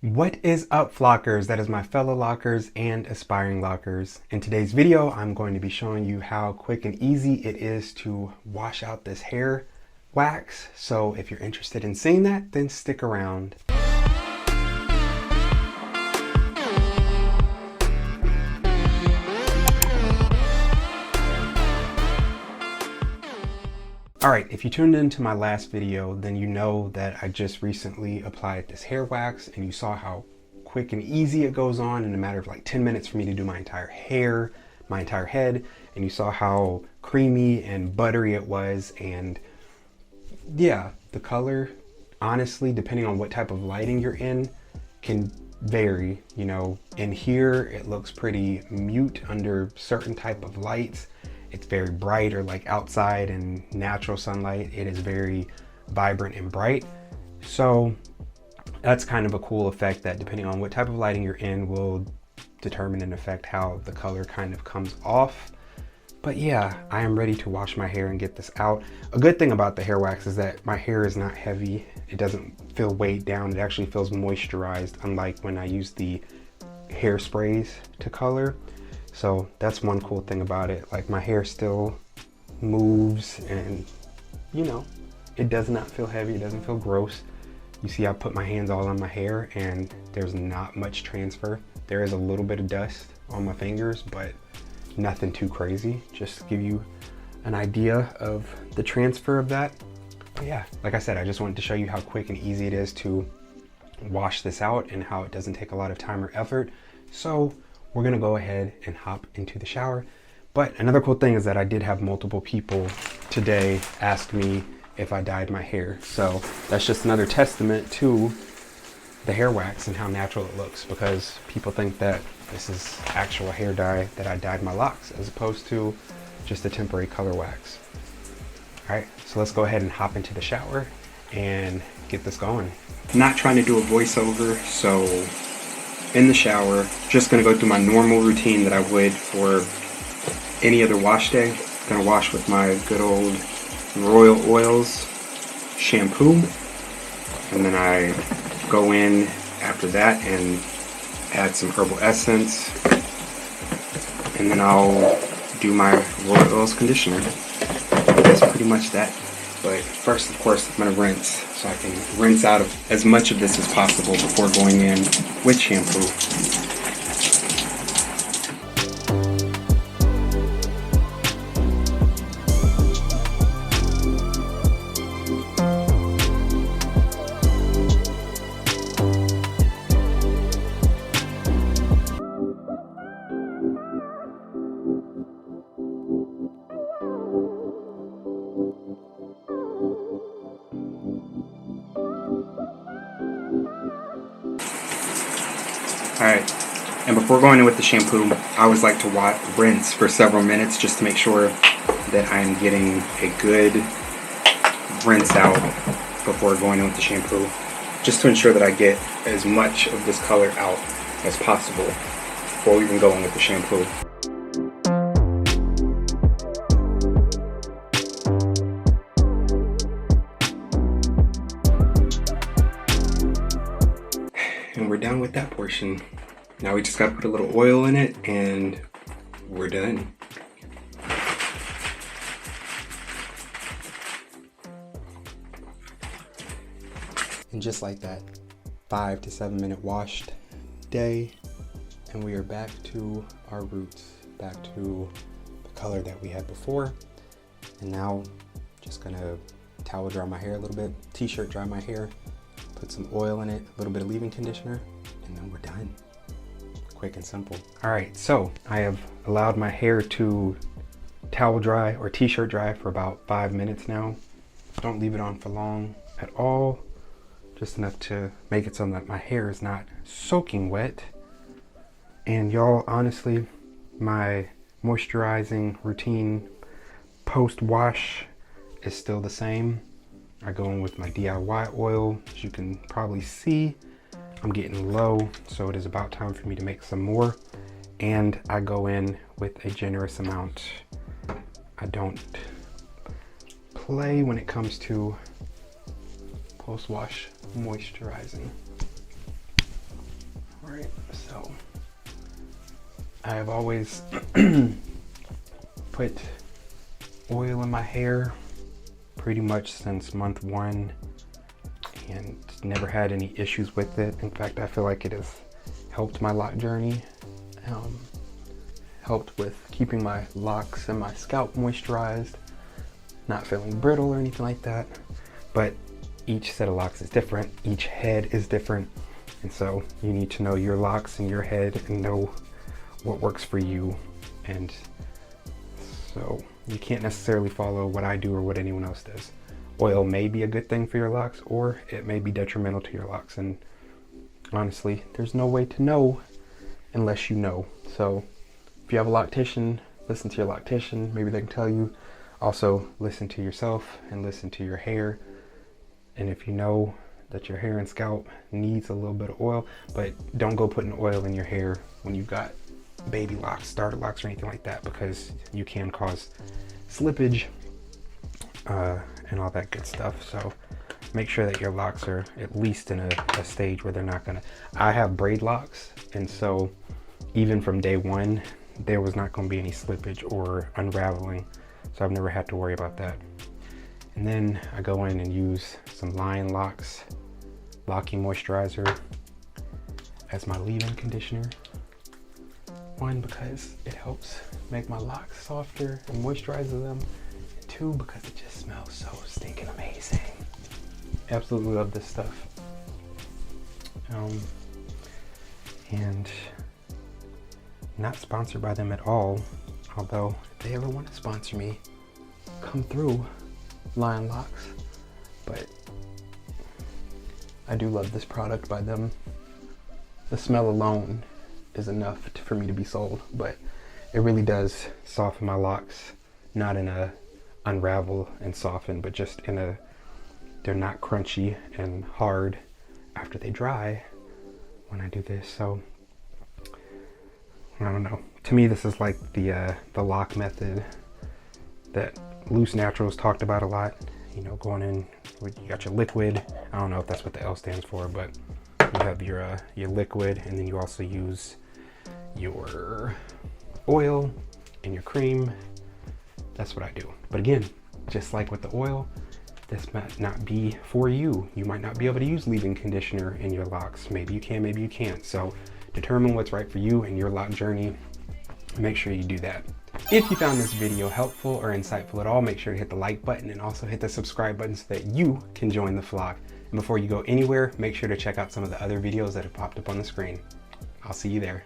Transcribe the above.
What is up, flockers? That is my fellow lockers and aspiring lockers. In today's video, I'm going to be showing you how quick and easy it is to wash out this hair wax. So if you're interested in seeing that, then stick around. Alright, if you tuned into my last video, then you know that I just recently applied this hair wax and you saw how quick and easy it goes on in a matter of like 10 minutes for me to do my entire hair, my entire head, and you saw how creamy and buttery it was. And yeah, the color, honestly, depending on what type of lighting you're in, can vary. You know, in here it looks pretty mute under certain type of lights. It's very bright, or like outside in natural sunlight, it is very vibrant and bright. So that's kind of a cool effect that, depending on what type of lighting you're in, will determine and affect how the color kind of comes off. But yeah, I am ready to wash my hair and get this out. A good thing about the hair wax is that my hair is not heavy. It doesn't feel weighed down. It actually feels moisturized, unlike when I use the hairsprays to color. So that's one cool thing about it. Like, my hair still moves and, you know, it does not feel heavy. It doesn't feel gross. You see, I put my hands all on my hair and there's not much transfer. There is a little bit of dust on my fingers, but nothing too crazy. Just to give you an idea of the transfer of that. But yeah, like I said, I just wanted to show you how quick and easy it is to wash this out and how it doesn't take a lot of time or effort. So we're gonna go ahead and hop into the shower. But another cool thing is that I did have multiple people today ask me if I dyed my hair. So that's just another testament to the hair wax and how natural it looks, because people think that this is actual hair dye, that I dyed my locks, as opposed to just a temporary color wax. All right, so let's go ahead and hop into the shower and get this going. I'm not trying to do a voiceover, so in the shower, just gonna go through my normal routine that I would for any other wash day. Gonna wash with my good old Royal Oils shampoo, and then I go in after that and add some herbal essence, and then I'll do my Royal Oils conditioner. That's pretty much that. But first, of course, I'm gonna rinse, so I can rinse out of as much of this as possible before going in with shampoo. Alright, and before going in with the shampoo, I always like to rinse for several minutes just to make sure that I'm getting a good rinse out before going in with the shampoo, just to ensure that I get as much of this color out as possible before we even go in with the shampoo. And we're done with that portion. Now we just gotta put a little oil in it and we're done. And just like that, 5 to 7 minute washed day, and we are back to our roots, back to the color that we had before. And now just gonna towel dry my hair a little bit, t-shirt dry my hair, put some oil in it, a little bit of leave-in conditioner, and then we're done. Quick and simple. All right, so I have allowed my hair to towel dry or t-shirt dry for about 5 minutes now. Don't leave it on for long at all, just enough to make it so that my hair is not soaking wet. And y'all, honestly, my moisturizing routine post-wash is still the same. I go in with my DIY oil. As you can probably see, I'm getting low, so it is about time for me to make some more. And I go in with a generous amount. I don't play when it comes to post-wash moisturizing. All right, so I have always put oil in my hair pretty much since month 1 and never had any issues with it. In fact, I feel like it has helped my lock journey, helped with keeping my locks and my scalp moisturized, not feeling brittle or anything like that. But each set of locks is different, each head is different, and so you need to know your locks and your head and know what works for you. And so you can't necessarily follow what I do or what anyone else does. Oil may be a good thing for your locks, or it may be detrimental to your locks, and honestly, there's no way to know unless you know. So if you have a loctician, listen to your loctician, maybe they can tell you. Also listen to yourself and listen to your hair. And if you know that your hair and scalp needs a little bit of oil, but don't go putting oil in your hair when you've got baby locks, starter locks, or anything like that, because you can cause slippage and all that good stuff. So make sure that your locks are at least in a stage where they're not gonna, I have Braidlocs, and so even from day 1 there was not going to be any slippage or unraveling, so I've never had to worry about that. And then I go in and use some Locks locking moisturizer as my leave-in conditioner. 1, because it helps make my locks softer and moisturizes them. And 2, because it just smells so stinking amazing. Absolutely love this stuff. And not sponsored by them at all, although if they ever want to sponsor me, come through, Locks. But I do love this product by them. The smell alone is enough for me to be sold, but it really does soften my locks, not in a unravel and soften, but just in a, they're not crunchy and hard after they dry when I do this. So I don't know, to me this is like the lock method that Loose Naturals talked about a lot. You know, going in with, you got your liquid, I don't know if that's what the L stands for, but you have your liquid, and then you also use your oil and your cream. That's what I do. But again, just like with the oil, this might not be for you. You might not be able to use leave-in conditioner in your locks. Maybe you can, maybe you can't. So determine what's right for you and your lock journey. Make sure you do that. If you found this video helpful or insightful at all, make sure to hit the like button and also hit the subscribe button so that you can join the flock. And before you go anywhere, make sure to check out some of the other videos that have popped up on the screen. I'll see you there.